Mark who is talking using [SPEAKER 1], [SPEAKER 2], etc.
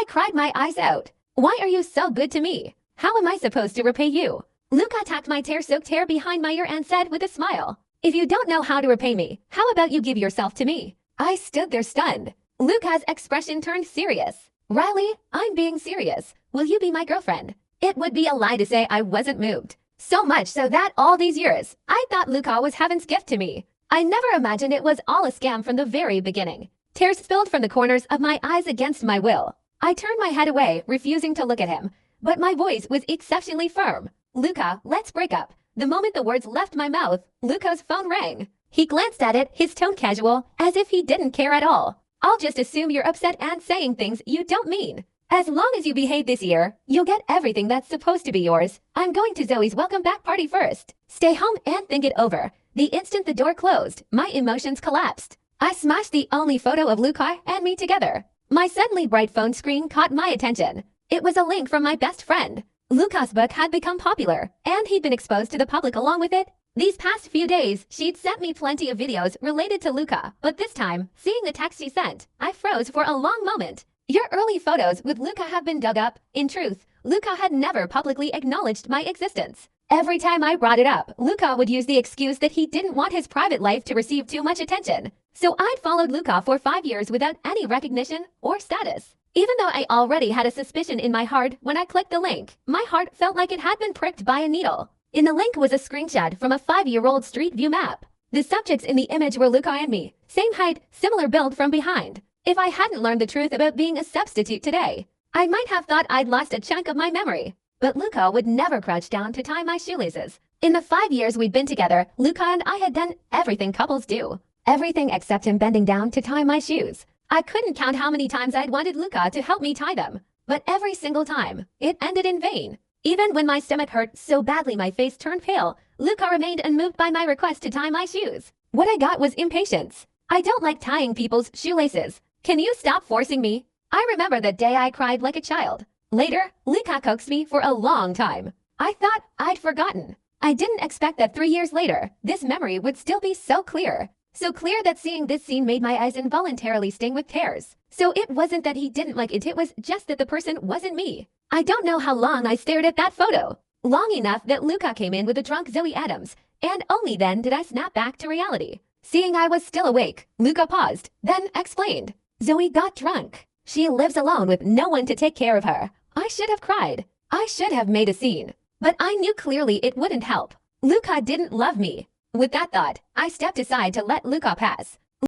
[SPEAKER 1] cried my eyes out. Why are you so good to me? How am I supposed to repay you? Luca tapped my tear-soaked hair behind my ear and said with a smile, if you don't know how to repay me, how about you give yourself to me? I stood there stunned. Luca's expression turned serious. Riley, I'm being serious. Will you be my girlfriend? It would be a lie to say I wasn't moved. So much so that all these years, I thought Luca was heaven's gift to me. I never imagined it was all a scam from the very beginning. Tears spilled from the corners of my eyes against my will. I turned my head away, refusing to look at him. But my voice was exceptionally firm. Luca, let's break up. The moment the words left my mouth, Luca's phone rang. He glanced at it, his tone casual, as if he didn't care at all. I'll just assume you're upset and saying things you don't mean. As long as you behave this year, you'll get everything that's supposed to be yours. I'm going to Zoe's welcome back party first. Stay home and think it over. The instant the door closed, my emotions collapsed. I smashed the only photo of Luca and me together. My suddenly bright phone screen caught my attention. It was a link from my best friend. Luca's book had become popular, and he'd been exposed to the public along with it. These past few days, she'd sent me plenty of videos related to Luca, but this time, seeing the text she sent, I froze for a long moment. Your early photos with Luca have been dug up. In truth, Luca had never publicly acknowledged my existence. Every time I brought it up, Luca would use the excuse that he didn't want his private life to receive too much attention. So I'd followed Luca for 5 years without any recognition or status. Even though I already had a suspicion in my heart when I clicked the link, my heart felt like it had been pricked by a needle. In the link was a screenshot from a 5-year-old Street View map. The subjects in the image were Luca and me, same height, similar build from behind. If I hadn't learned the truth about being a substitute today, I might have thought I'd lost a chunk of my memory. But Luca would never crouch down to tie my shoelaces. In the 5 years we'd been together, Luca and I had done everything couples do. Everything except him bending down to tie my shoes. I couldn't count how many times I'd wanted Luca to help me tie them. But every single time, it ended in vain. Even when my stomach hurt so badly my face turned pale, Luca remained unmoved by my request to tie my shoes. What I got was impatience. I don't like tying people's shoelaces. Can you stop forcing me? I remember that day I cried like a child. Later, Luca coaxed me for a long time. I thought I'd forgotten. I didn't expect that 3 years later, this memory would still be so clear. So clear that seeing this scene made my eyes involuntarily sting with tears. So it wasn't that he didn't like it was just that the person wasn't me. I don't know how long I stared at that photo. Long enough that Luca came in with a drunk Zoe Adams, and only then did I snap back to reality. Seeing I was still awake, Luca paused, then explained. Zoe got drunk. She lives alone with no one to take care of her. I should have cried. I should have made a scene. But I knew clearly it wouldn't help. Luca didn't love me. With that thought, I stepped aside to let Luca pass.